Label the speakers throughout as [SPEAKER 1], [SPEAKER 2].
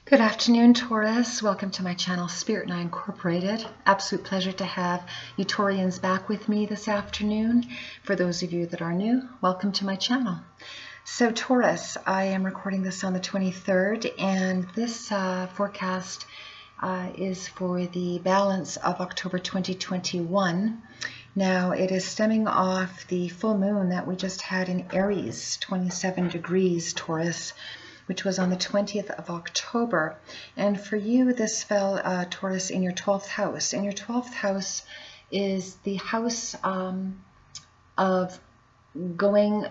[SPEAKER 1] Good afternoon, Taurus. Welcome to my channel, Spirit and I Incorporated. Absolute pleasure to have you Taurians back with me this afternoon. For those of you that are new, welcome to my channel. So Taurus, I am recording this on the 23rd, and this forecast is for the balance of October 2021. Now, it is stemming off the full moon that we just had in Aries, 27 degrees, Taurus, which was on the 20th of October. And for you, this fell, Taurus, in your 12th house. And your 12th house is the house of going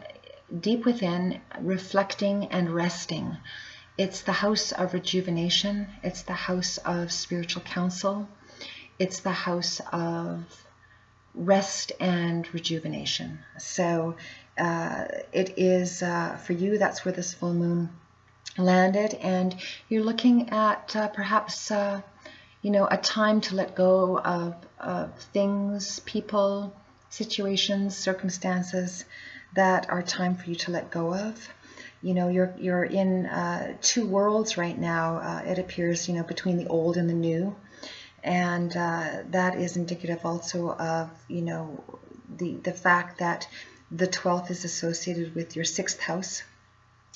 [SPEAKER 1] deep within, reflecting and resting. It's the house of rejuvenation. It's the house of spiritual counsel. It's the house of rest and rejuvenation. So it is, for you, that's where this full moon landed, and you're looking at perhaps a time to let go of things, people, situations, circumstances that are time for you to let go of. You're in two worlds right now, it appears, between the old and the new, and that is indicative also of the fact that the 12th is associated with your 6th house.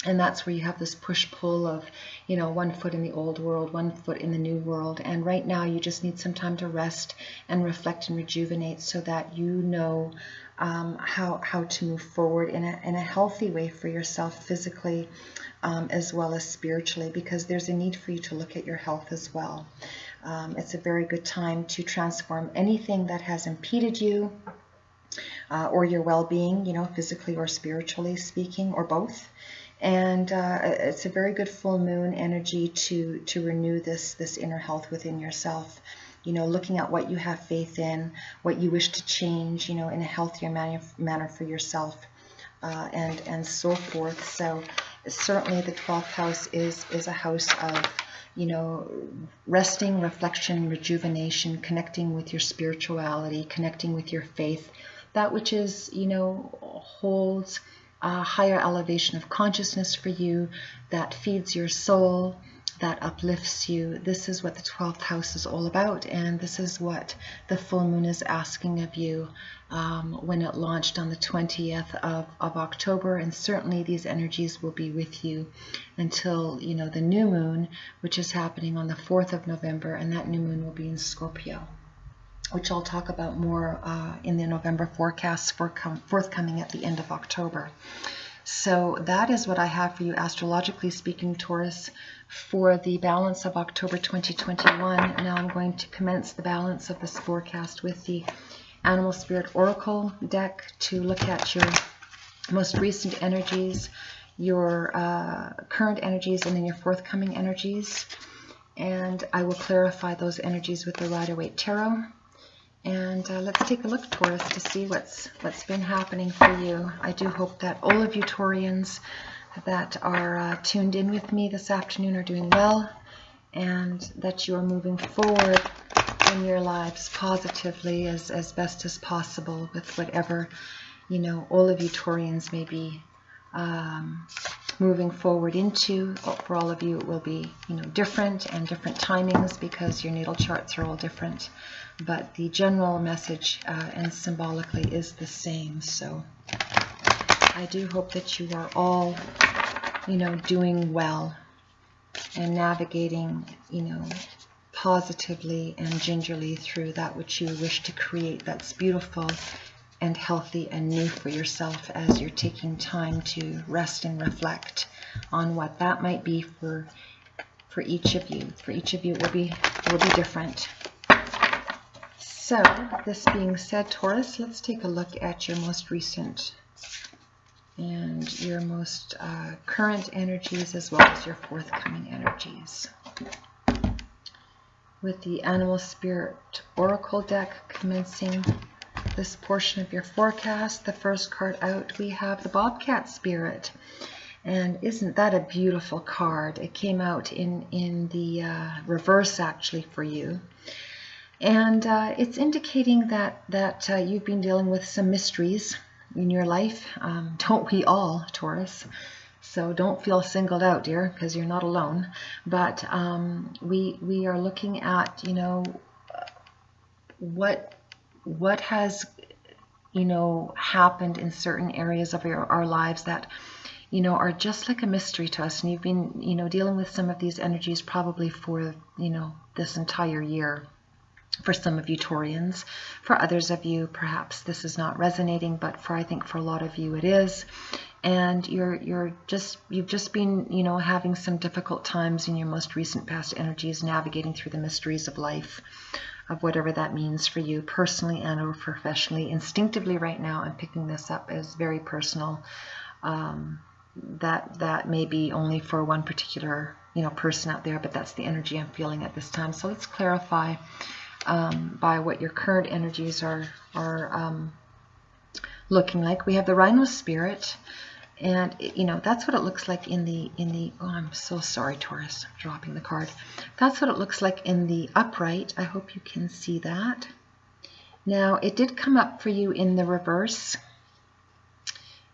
[SPEAKER 1] And that's where you have this push-pull of, one foot in the old world, one foot in the new world. And right now you just need some time to rest and reflect and rejuvenate so that you know how to move forward in a healthy way for yourself physically as well as spiritually, because there's a need for you to look at your health as well. It's a very good time to transform anything that has impeded you or your well-being, physically or spiritually speaking, or both. And it's a very good full moon energy to renew this inner health within yourself. Looking at what you have faith in, what you wish to change, in a healthier manner for yourself, and so forth. So certainly the 12th house is a house of, resting, reflection, rejuvenation, connecting with your spirituality, connecting with your faith, that which is, holds a higher elevation of consciousness for you, that feeds your soul, that uplifts you. This is what the 12th house is all about, and this is what the full moon is asking of you when it launched on the 20th of October. And certainly these energies will be with you until the new moon, which is happening on the 4th of November, and that new moon will be in Scorpio, which I'll talk about more in the November forecast forthcoming at the end of October. So that is what I have for you, astrologically speaking, Taurus, for the balance of October 2021. Now I'm going to commence the balance of this forecast with the Animal Spirit Oracle deck to look at your most recent energies, your current energies, and then your forthcoming energies. And I will clarify those energies with the Rider-Waite Tarot. And let's take a look, Taurus, to see what's been happening for you. I do hope that all of you Taurians that are tuned in with me this afternoon are doing well, and that you are moving forward in your lives positively as best as possible with whatever, all of you Taurians may be moving forward into. For all of you, it will be, different and different timings because your natal charts are all different. But the general message and symbolically is the same. So I do hope that you are all, doing well and navigating, positively and gingerly through that which you wish to create that's beautiful and healthy and new for yourself, as you're taking time to rest and reflect on what that might be for each of you. For each of you, it will be different. So, this being said, Taurus, let's take a look at your most recent and your most current energies, as well as your forthcoming energies. With the Animal Spirit Oracle deck commencing this portion of your forecast, the first card out, we have the Bobcat Spirit. And isn't that a beautiful card? It came out in the reverse, actually, for you. And it's indicating that you've been dealing with some mysteries in your life. Don't we all, Taurus? So don't feel singled out, dear, because you're not alone. But we are looking at, you know, what has, you know, happened in certain areas of our lives that, you know, are just like a mystery to us. And you've been, you know, dealing with some of these energies probably for, you know, this entire year. For some of you Taurians, for others of you, perhaps this is not resonating, but I think for a lot of you it is. And you've just been, you know, having some difficult times in your most recent past energies, navigating through the mysteries of life, of whatever that means for you personally and or professionally. Instinctively right now, I'm picking this up as very personal. That may be only for one particular, you know, person out there, but that's the energy I'm feeling at this time. So let's clarify by what your current energies are looking like. We have the Rhino Spirit, and you know, that's what it looks like in the oh, I'm so sorry, Taurus, I'm dropping the card. That's what it looks like in the upright. I hope you can see that. Now, it did come up for you in the reverse.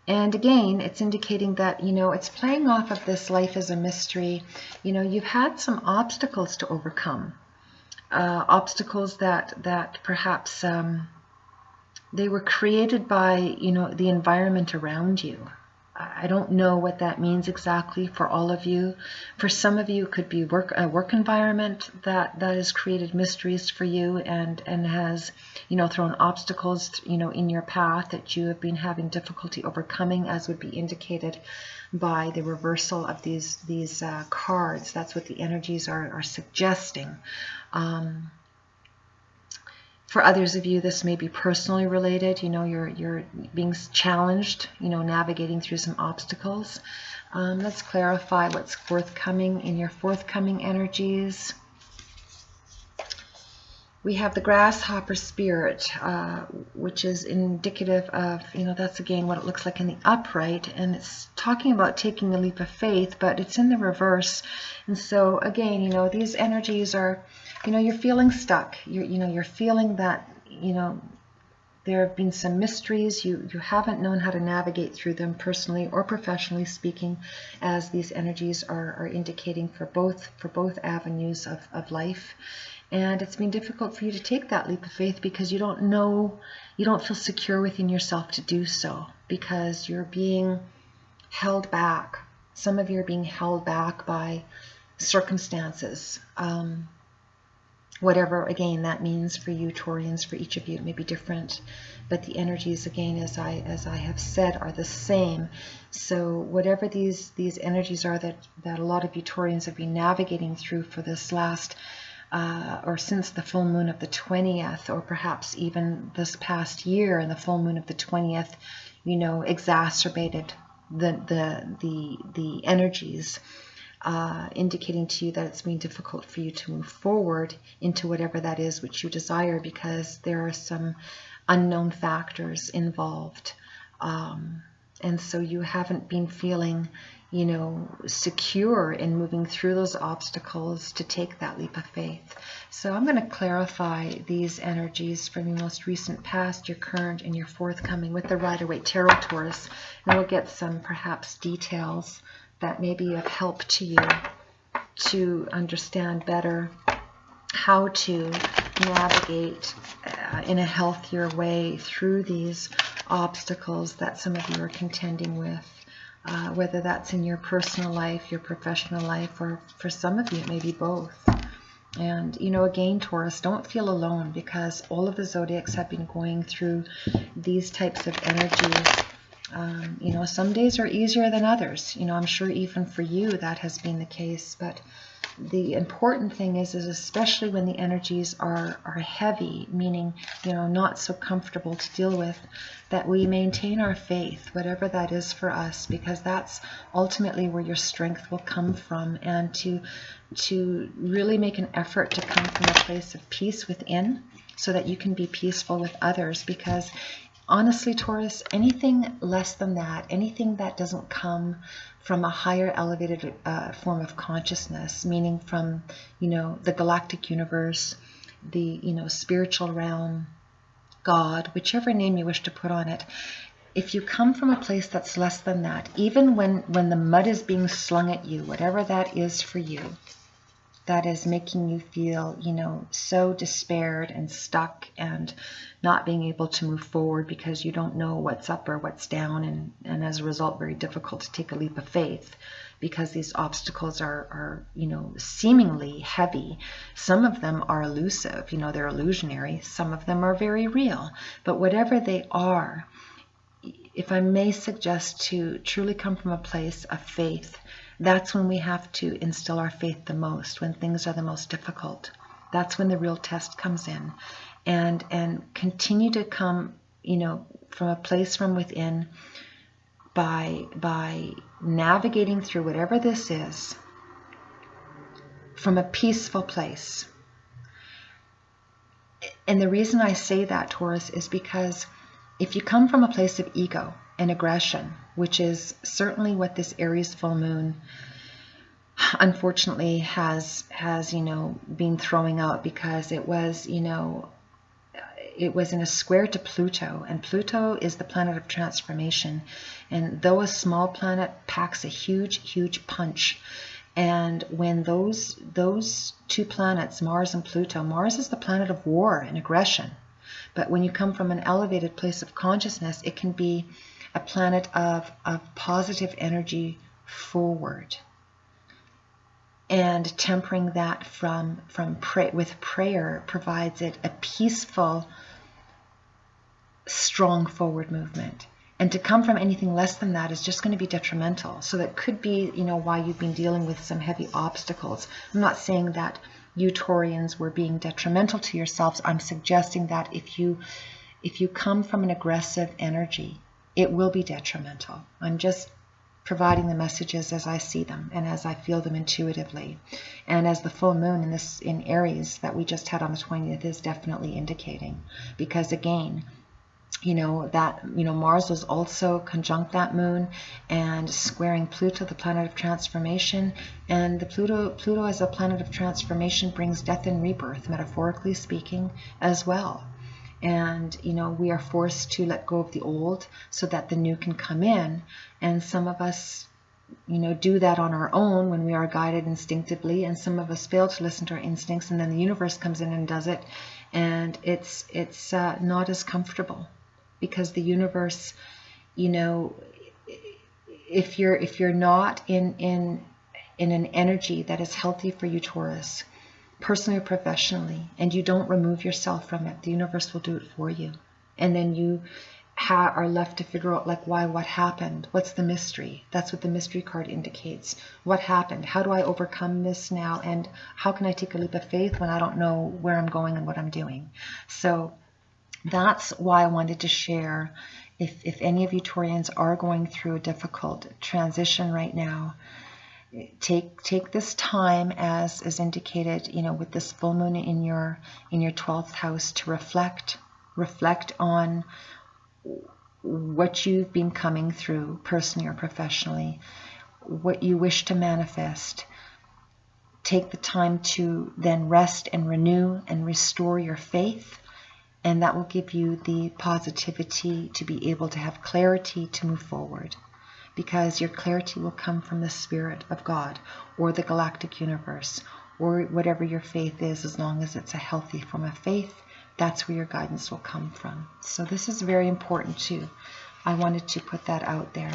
[SPEAKER 1] And again, it's indicating that, you know, it's playing off of this life as a mystery. You know, you've had some obstacles to overcome. Obstacles that perhaps they were created by, you know, the environment around you. I don't know what that means exactly for all of you. For some of you, it could be a work environment that has created mysteries for you and has, you know, thrown obstacles, you know, in your path that you have been having difficulty overcoming, as would be indicated by the reversal of these cards. That's what the energies are suggesting. For others of you, this may be personally related. You know, you're being challenged, you know, navigating through some obstacles. Let's clarify what's forthcoming in your forthcoming energies. We have the Grasshopper Spirit, which is indicative of, you know, that's again what it looks like in the upright, and it's talking about taking a leap of faith, but it's in the reverse. And so again, you know, these energies are, you know, you're feeling stuck. You're feeling that, you know, there have been some mysteries. You haven't known how to navigate through them personally or professionally speaking, as these energies are indicating for both avenues of life. And it's been difficult for you to take that leap of faith because you don't feel secure within yourself to do so, because you're being held back. Some of you are being held back by circumstances. Whatever, again, that means for you Taurians, for each of you, it may be different. But the energies, again, as I have said, are the same. So whatever these energies are that a lot of you Taurians have been navigating through for this last or since the full moon of the 20th, or perhaps even this past year, and the full moon of the 20th, you know, exacerbated the energies, indicating to you that it's been difficult for you to move forward into whatever that is which you desire, because there are some unknown factors involved, and so you haven't been feeling, you know, secure in moving through those obstacles to take that leap of faith. So I'm going to clarify these energies from your most recent past, your current, and your forthcoming with the Rider-Waite Tarot, Taurus, and we'll get some perhaps details that may be of help to you to understand better how to navigate in a healthier way through these obstacles that some of you are contending with. Whether that's in your personal life, your professional life, or for some of you it may be both. And, you know, again, Taurus, don't feel alone, because all of the zodiacs have been going through these types of energies. You know, some days are easier than others. You know, I'm sure even for you that has been the case. But the important thing is especially when the energies are heavy, meaning, you know, not so comfortable to deal with, that we maintain our faith, whatever that is for us, because that's ultimately where your strength will come from, and to really make an effort to come from a place of peace within, so that you can be peaceful with others. Because honestly, Taurus, anything less than that, anything that doesn't come from a higher elevated form of consciousness, meaning from, you know, the galactic universe, the, you know, spiritual realm, God, whichever name you wish to put on it, if you come from a place that's less than that, even when the mud is being slung at you, whatever that is for you, that is making you feel, you know, so despaired and stuck and not being able to move forward because you don't know what's up or what's down, and as a result, very difficult to take a leap of faith because these obstacles are, you know, seemingly heavy. Some of them are elusive, you know, they're illusionary. Some of them are very real. But whatever they are, if I may suggest to truly come from a place of faith, that's when we have to instill our faith the most, when things are the most difficult. That's when the real test comes in. And continue to come, you know, from a place from within by navigating through whatever this is from a peaceful place. And the reason I say that, Taurus, is because if you come from a place of ego and aggression, which is certainly what this Aries full moon unfortunately has you know, been throwing out, because it was, you know, it was in a square to Pluto, and Pluto is the planet of transformation, and though a small planet, packs a huge punch. And when those two planets, Mars and Pluto, Mars is the planet of war and aggression, but when you come from an elevated place of consciousness, it can be a planet of positive energy forward, and tempering that with prayer provides it a peaceful, strong forward movement. And to come from anything less than that is just going to be detrimental. So that could be, you know, why you've been dealing with some heavy obstacles. I'm not saying that you Taurians were being detrimental to yourselves. I'm suggesting that if you come from an aggressive energy, it will be detrimental. I'm just providing the messages as I see them and as I feel them intuitively, and as the full moon in Aries that we just had on the 20th is definitely indicating. Because again, you know, that, you know, Mars was also conjunct that moon and squaring Pluto, the planet of transformation. And the Pluto as a planet of transformation brings death and rebirth, metaphorically speaking, as well. And, you know, we are forced to let go of the old so that the new can come in. And some of us, you know, do that on our own when we are guided instinctively. And some of us fail to listen to our instincts, and then the universe comes in and does it. And it's not as comfortable, because the universe, you know, if you're not in an energy that is healthy for you, Taurus, personally or professionally, and you don't remove yourself from it, the universe will do it for you. And then you are left to figure out, like, why, what happened? What's the mystery? That's what the mystery card indicates. What happened? How do I overcome this now? And how can I take a leap of faith when I don't know where I'm going and what I'm doing? So that's why I wanted to share. If any of you Taurians are going through a difficult transition right now, take this time, as is indicated, you know, with this full moon in your 12th house, to reflect on what you've been coming through personally or professionally, what you wish to manifest. Take the time to then rest and renew and restore your faith, and that will give you the positivity to be able to have clarity to move forward. Because your clarity will come from the Spirit of God or the galactic universe, or whatever your faith is, as long as it's a healthy form of faith. That's where your guidance will come from. So this is very important too. I wanted to put that out there.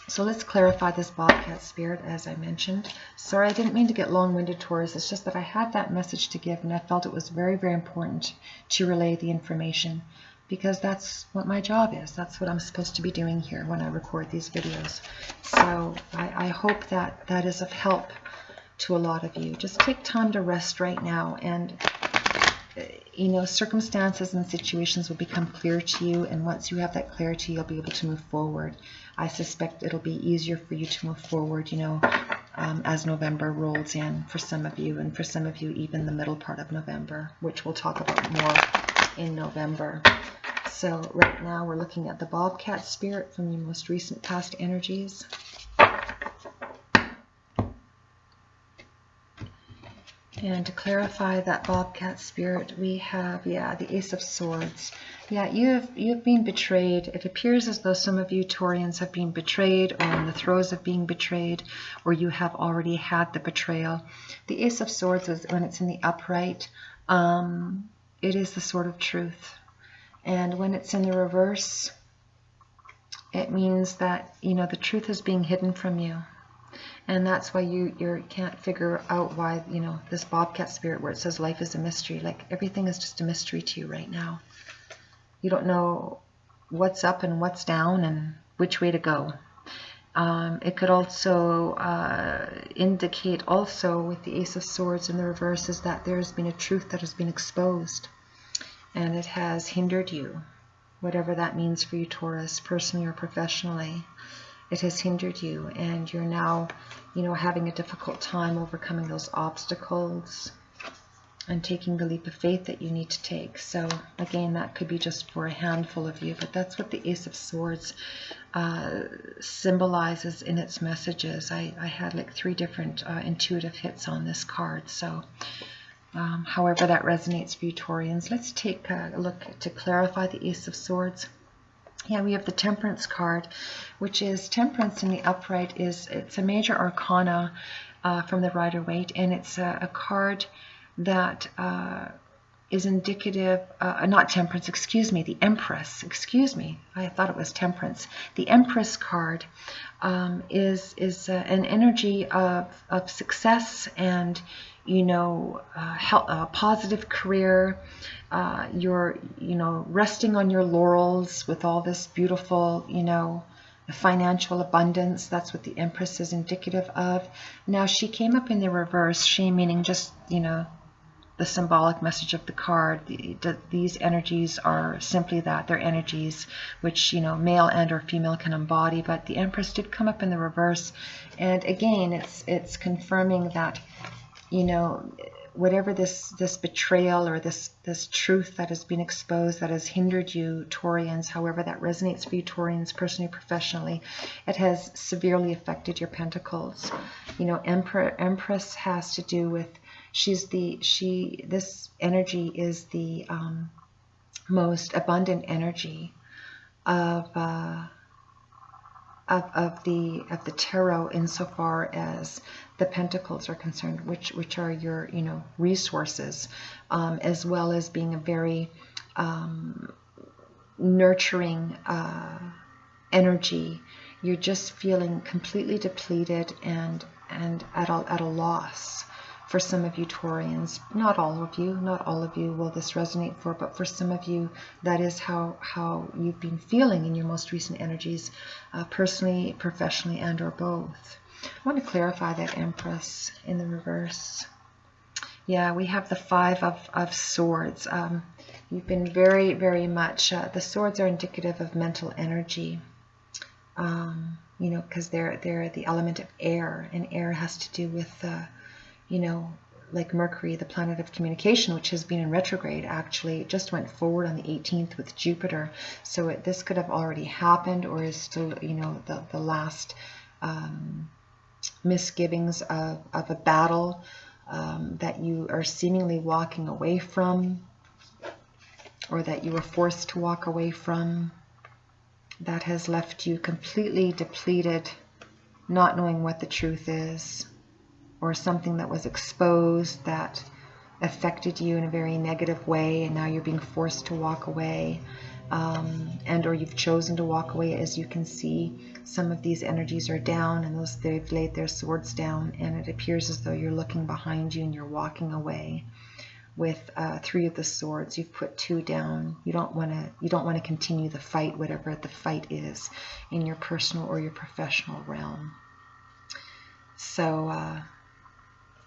[SPEAKER 1] So let's clarify this Bobcat Spirit, as I mentioned. Sorry, I didn't mean to get long-winded, Taurus. It's just that I had that message to give, and I felt it was very, very important to relay the information, because that's what my job is. That's what I'm supposed to be doing here when I record these videos. So I hope that that is of help to a lot of you. Just take time to rest right now, and you know, circumstances and situations will become clear to you, and once you have that clarity, you'll be able to move forward. I suspect it'll be easier for you to move forward, you know, as November rolls in for some of you, and for some of you even the middle part of November, which we'll talk about more in November. So right now we're looking at the Bobcat Spirit from your most recent past energies. And to clarify that Bobcat Spirit, we have, the Ace of Swords. Yeah, you've been betrayed. It appears as though some of you Taurians have been betrayed, or in the throes of being betrayed, or you have already had the betrayal. The Ace of Swords is when it's in the upright. It is the sword of truth, and when it's in the reverse, it means that the truth is being hidden from you. And that's why you can't figure out why, this Bobcat Spirit where it says life is a mystery. Like everything is just a mystery to you right now. You don't know what's up and what's down and which way to go. It could also indicate also with the Ace of Swords in the reverse is that there's been a truth that has been exposed and it has hindered you. Whatever that means for you, Taurus, personally or professionally. It has hindered you, and you're now, having a difficult time overcoming those obstacles and taking the leap of faith that you need to take. So again, that could be just for a handful of you, but that's what the Ace of Swords symbolizes in its messages. I had like 3 different intuitive hits on this card. So however that resonates for you, Taurians, let's take a look to clarify the Ace of Swords. Yeah, we have the Temperance card, which is Temperance in the upright. It's a major arcana from the Rider-Waite, and it's a card that is indicative, not Temperance, excuse me, the Empress, excuse me, I thought it was Temperance. The Empress card is an energy of success and a positive career. You're resting on your laurels with all this beautiful financial abundance. That's what the Empress is indicative of. Now she came up in the reverse, she meaning just the symbolic message of the card. These energies are simply that, they're energies which male and or female can embody, but the Empress did come up in the reverse, and again it's confirming that whatever this betrayal or this truth that has been exposed that has hindered you, Taurians, however that resonates for you, Taurians, personally, professionally, it has severely affected your pentacles. Empress has to do with this energy is the most abundant energy of the tarot insofar as the pentacles are concerned, which are your resources, as well as being a very nurturing energy. You're just feeling completely depleted and at a loss. For some of you Taurians, not all of you will this resonate for, but for some of you, that is how you've been feeling in your most recent energies, personally, professionally, and or both. I want to clarify that Empress in the reverse. Yeah, we have the 5 of Swords. You've been very, very much, the swords are indicative of mental energy, because they're the element of air, and air has to do with like Mercury, the planet of communication, which has been in retrograde. Actually, it just went forward on the 18th with Jupiter. So this could have already happened, or is still, the last misgivings of a battle that you are seemingly walking away from, or that you were forced to walk away from, that has left you completely depleted, not knowing what the truth is, or something that was exposed that affected you in a very negative way, and now you're being forced to walk away, and or you've chosen to walk away. As you can see, some of these energies are down, and they've laid their swords down, and it appears as though you're looking behind you and you're walking away with 3 of the swords. You've put 2 down. You don't want to continue the fight, whatever the fight is in your personal or your professional realm. So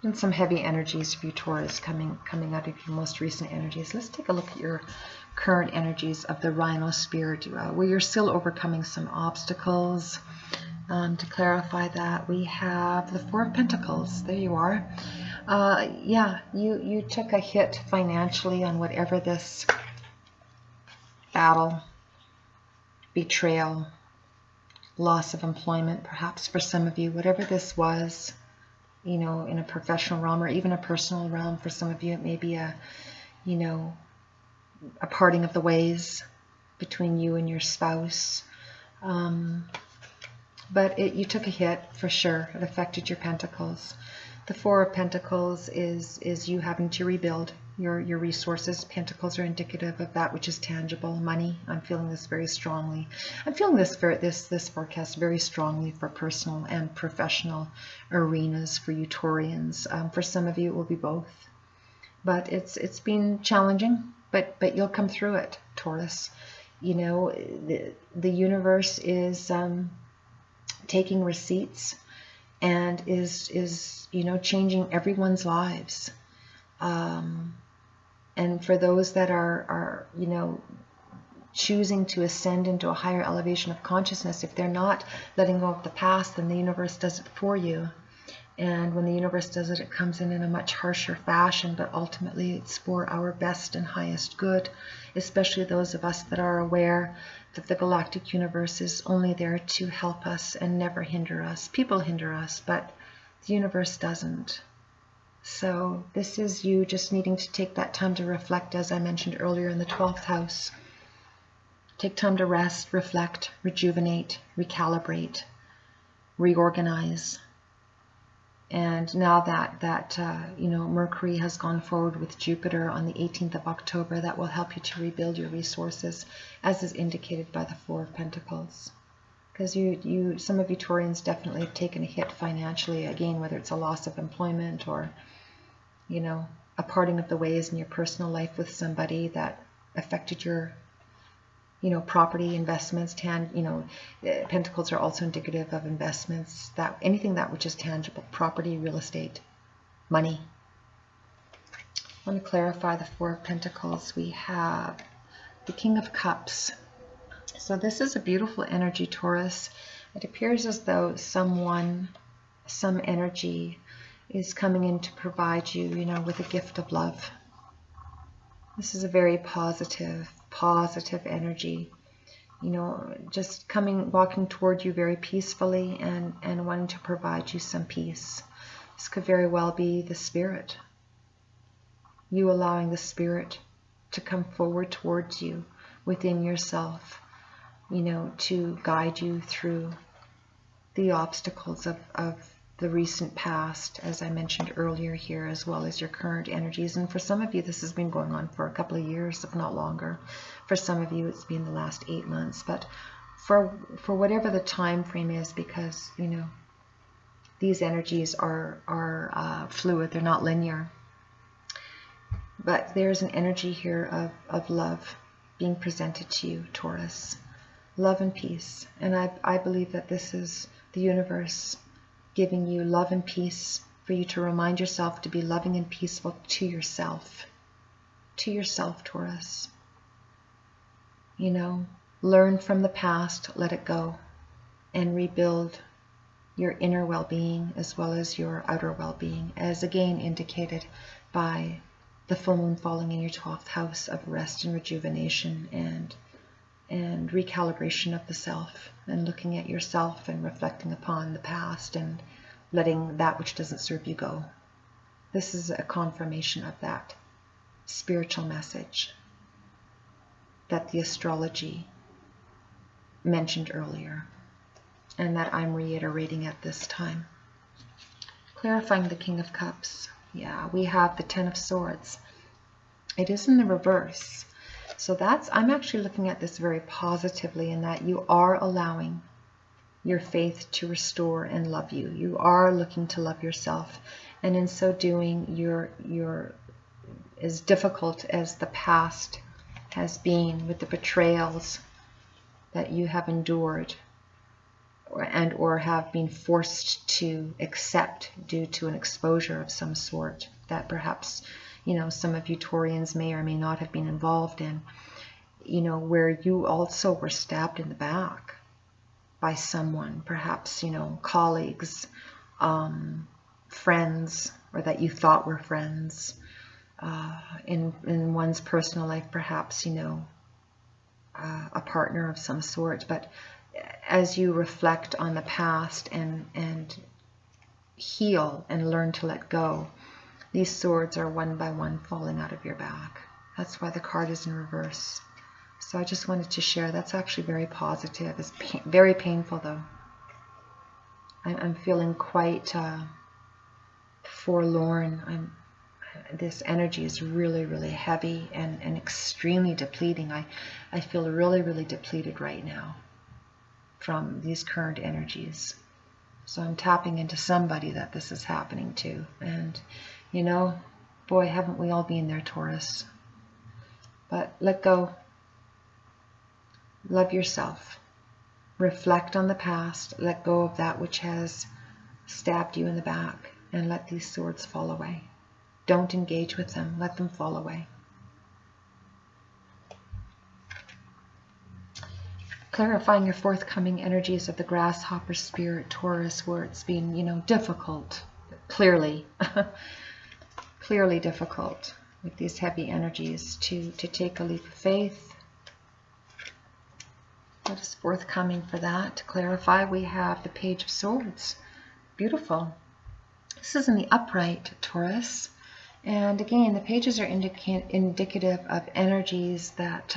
[SPEAKER 1] and some heavy energies for you, Taurus, coming out of your most recent energies. Let's take a look at your current energies of the Rhino Spirit, where you're still overcoming some obstacles. To clarify that, we have the 4 of Pentacles. There you are. Yeah, you took a hit financially on whatever this battle, betrayal, loss of employment, perhaps for some of you, whatever this was, in a professional realm or even a personal realm. For some of you, it may be a parting of the ways, between you and your spouse. But you took a hit for sure. It affected your pentacles. The Four of Pentacles is you having to rebuild your resources. Pentacles are indicative of that which is tangible, money. I'm feeling this very strongly. I'm feeling this forecast very strongly for personal and professional arenas for you Taurians. For some of you, it will be both. But it's been challenging, but you'll come through it, Taurus. You know, the universe is taking receipts and is you know, changing everyone's lives. And for those that are you know, choosing to ascend into a higher elevation of consciousness, if they're not letting go of the past, then the universe does it for you. And when the universe does it, it comes in a much harsher fashion, but ultimately it's for our best and highest good, especially those of us that are aware that the galactic universe is only there to help us and never hinder us. People hinder us, but the universe doesn't. So this is you just needing to take that time to reflect, as I mentioned earlier, in the 12th house. Take time to rest, reflect, rejuvenate, recalibrate, reorganize. And now that you know, Mercury has gone forward with Jupiter on the 18th of October, that will help you to rebuild your resources, as is indicated by the Four of Pentacles. Because some of you Taurians definitely have taken a hit financially, again, whether it's a loss of employment or, you know, a parting of the ways in your personal life with somebody that affected your, you know, property, investments, you know, pentacles are also indicative of investments, that anything that which is tangible, property, real estate, money. I want to clarify the Four of Pentacles. We have the King of Cups. So this is a beautiful energy, Taurus. It appears as though some energy is coming in to provide you, you know, with a gift of love. This is a very positive energy, you know, just walking toward you very peacefully and wanting to provide you some peace. This could very well be the Spirit. You allowing the Spirit to come forward towards you within yourself, you know, to guide you through the obstacles of the recent past, as I mentioned earlier here, as well as your current energies. And for some of you, this has been going on for a couple of years, if not longer. For some of you, it's been the last 8 months. But for whatever the time frame is, because, you know, these energies are fluid, they're not linear. But there's an energy here of love being presented to you, Taurus. Love and peace. And I believe that this is the universe giving you love and peace for you to remind yourself to be loving and peaceful to yourself. To yourself, Taurus. You know, learn from the past, let it go, and rebuild your inner well-being as well as your outer well-being, as again indicated by the full moon falling in your 12th house of rest and rejuvenation and recalibration of the self, and looking at yourself and reflecting upon the past and letting that which doesn't serve you go. This is a confirmation of that spiritual message that the astrology mentioned earlier, and that I'm reiterating at this time. Clarifying the King of Cups. Yeah, we have the Ten of Swords. It is in the reverse. So I'm actually looking at this very positively, in that you are allowing your faith to restore and love you. You are looking to love yourself. And in so doing, you're as difficult as the past has been with the betrayals that you have endured or have been forced to accept due to an exposure of some sort that perhaps, you know, some of you Taurians may or may not have been involved in, you know, where you also were stabbed in the back by someone, perhaps, you know, colleagues, friends, or that you thought were friends, in one's personal life, perhaps, you know, a partner of some sort. But as you reflect on the past and heal and learn to let go, these swords are one by one falling out of your back. That's why the card is in reverse. So I just wanted to share. That's actually very positive. It's very painful though. I'm feeling quite forlorn. This energy is really, really heavy and extremely depleting. I feel really, really depleted right now from these current energies. So I'm tapping into somebody that this is happening to. And, you know, boy, haven't we all been there, Taurus. But let go. Love yourself. Reflect on the past. Let go of that which has stabbed you in the back. And let these swords fall away. Don't engage with them. Let them fall away. Clarifying your forthcoming energies of the grasshopper spirit, Taurus, where it's been, you know, difficult. Clearly. Clearly difficult with these heavy energies to take a leap of faith. What is forthcoming for that? To clarify, we have the Page of Swords. Beautiful. This is in the upright, Taurus. And again, the pages are indicative of energies that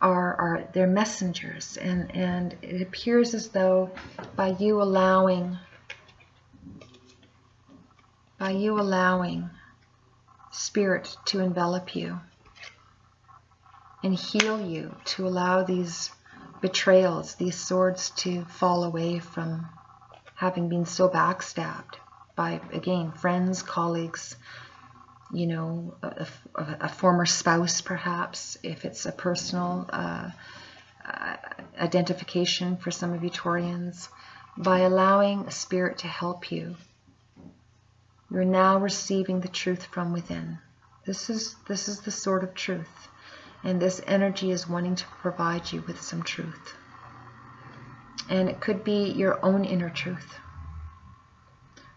[SPEAKER 1] are they're messengers. And it appears as though by you allowing Spirit to envelop you and heal you, to allow these betrayals, these swords to fall away from having been so backstabbed by, again, friends, colleagues, you know, a former spouse perhaps, if it's a personal identification for some of you Taurians. By allowing Spirit to help you, you're now receiving the truth from within. This is the sword of truth. And this energy is wanting to provide you with some truth. And it could be your own inner truth.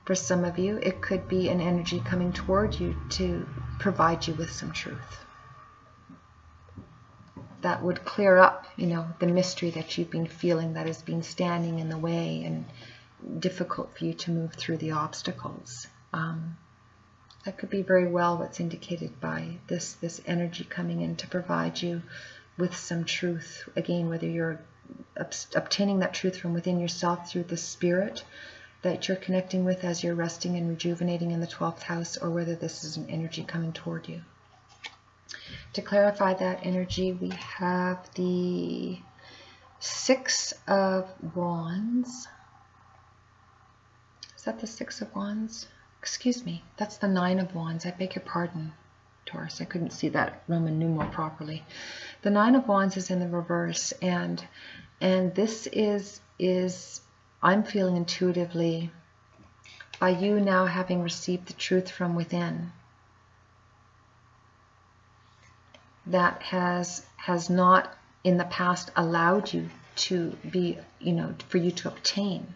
[SPEAKER 1] For some of you, it could be an energy coming toward you to provide you with some truth. That would clear up, you know, the mystery that you've been feeling that has been standing in the way and difficult for you to move through the obstacles. That could be very well what's indicated by this energy coming in to provide you with some truth. Again, whether you're obtaining that truth from within yourself through the Spirit that you're connecting with as you're resting and rejuvenating in the 12th house, or whether this is an energy coming toward you. To clarify that energy, we have the 6 of Wands. Is that the 6 of Wands? Excuse me, that's the 9 of Wands. I beg your pardon, Taurus. I couldn't see that Roman numeral properly. The 9 of Wands is in the reverse, and this is I'm feeling intuitively, by you now having received the truth from within, that has not in the past allowed you to be, you know, for you to obtain,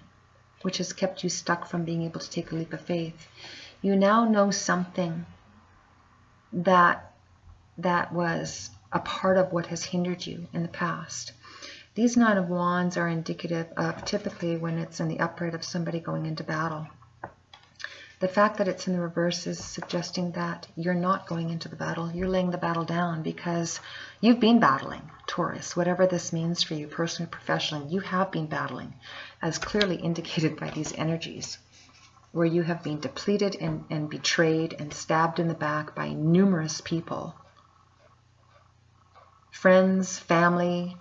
[SPEAKER 1] which has kept you stuck from being able to take a leap of faith. You now know something that was a part of what has hindered you in the past. These 9 of Wands are indicative of, typically when it's in the upright, of somebody going into battle. The fact that it's in the reverse is suggesting that you're not going into the battle. You're laying the battle down because you've been battling, Taurus. Whatever this means for you, personally, professionally, you have been battling, as clearly indicated by these energies, where you have been depleted and betrayed and stabbed in the back by numerous people. Friends, family,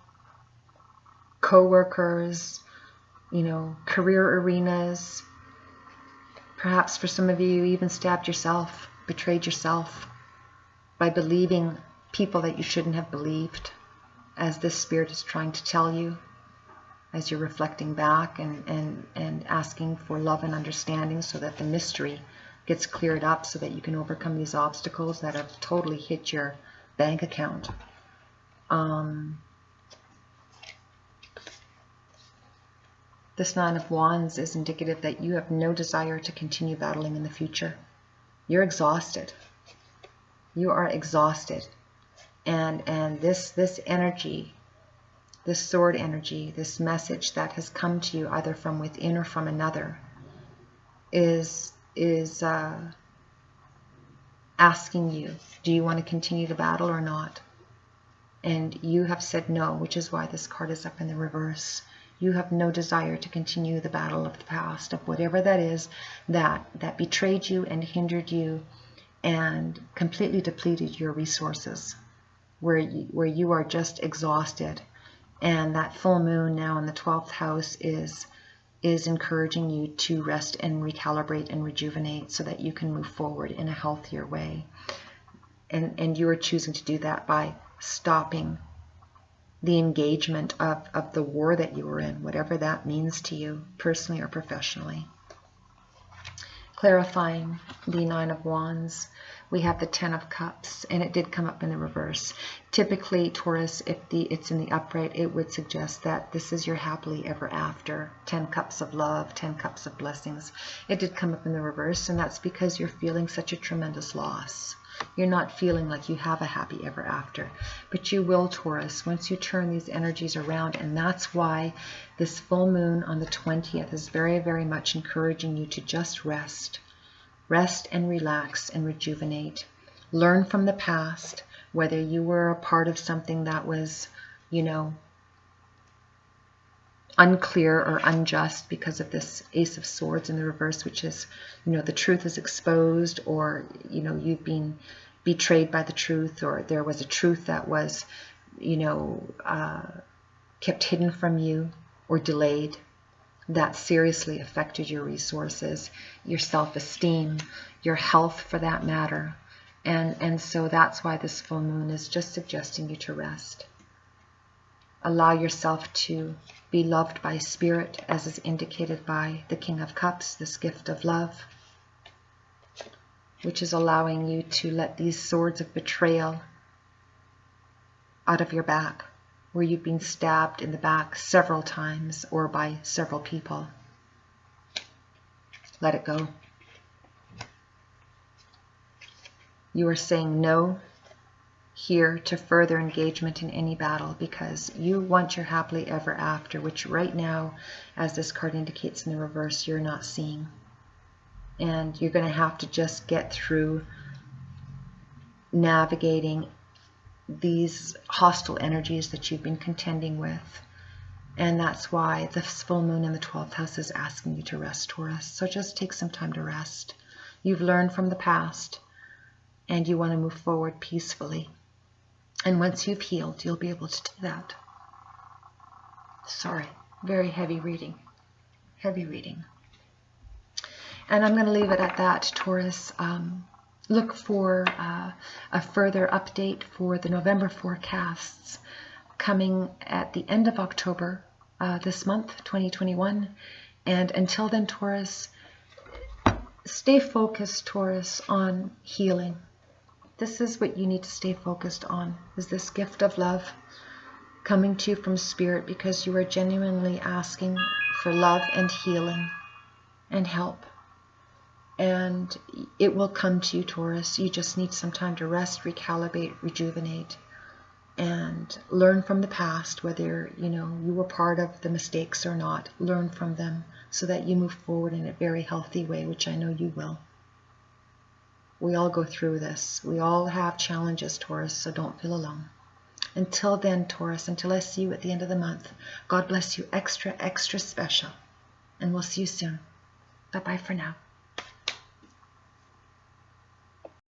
[SPEAKER 1] co-workers, you know, career arenas. Perhaps for some of you, you even stabbed yourself, betrayed yourself by believing people that you shouldn't have believed, as this Spirit is trying to tell you, as you're reflecting back and asking for love and understanding so that the mystery gets cleared up, so that you can overcome these obstacles that have totally hit your bank account. This 9 of Wands is indicative that you have no desire to continue battling in the future. You're exhausted. You are exhausted. And this energy, this sword energy, this message that has come to you either from within or from another is asking you, do you want to continue to battle or not? and you have said no, which is why this card is up in the reverse. You have no desire to continue the battle of the past, of whatever that is that betrayed you and hindered you and completely depleted your resources, where you are just exhausted. And that full moon now in the 12th house is encouraging you to rest and recalibrate and rejuvenate so that you can move forward in a healthier way. And you are choosing to do that by stopping the engagement of the war that you were in, whatever that means to you, personally or professionally. Clarifying the 9 of Wands, we have the 10 of Cups, and it did come up in the reverse. Typically, Taurus, if it's in the upright, it would suggest that this is your happily ever after. 10 cups of love, 10 cups of blessings. It did come up in the reverse, and that's because you're feeling such a tremendous loss. You're not feeling like you have a happy ever after, but you will, Taurus, once you turn these energies around. And that's why this full moon on the 20th is very, very much encouraging you to just rest. Rest and relax and rejuvenate. Learn from the past, whether you were a part of something that was, unclear or unjust because of this Ace of Swords in the reverse, which is, the truth is exposed, or, you've been betrayed by the truth, or there was a truth that was, kept hidden from you or delayed, that seriously affected your resources, your self-esteem, your health for that matter. And so that's why this full moon is just suggesting you to rest. Allow yourself to be loved by Spirit, as is indicated by the King of Cups, this gift of love, which is allowing you to let these swords of betrayal out of your back, where you've been stabbed in the back several times or by several people. Let it go. You are saying no here to further engagement in any battle because you want your happily ever after, which right now, as this card indicates in the reverse, you're not seeing. And you're going to have to just get through navigating these hostile energies that you've been contending with. And that's why this full moon in the 12th house is asking you to rest, Taurus. So just take some time to rest. You've learned from the past and you want to move forward peacefully. And once you've healed, you'll be able to do that. Sorry, very heavy reading. Heavy reading. And I'm going to leave it at that, Taurus. Look for a further update for the November forecasts coming at the end of October this month, 2021. And until then, Taurus, stay focused, Taurus, on healing. This is what you need to stay focused on, is this gift of love coming to you from Spirit, because you are genuinely asking for love and healing and help. And it will come to you, Taurus. You just need some time to rest, recalibrate, rejuvenate, and learn from the past, whether you were part of the mistakes or not. Learn from them so that you move forward in a very healthy way, which I know you will. We all go through this. We all have challenges, Taurus, so don't feel alone. Until then, Taurus, until I see you at the end of the month, God bless you extra, extra special. And we'll see you soon. Bye-bye for now.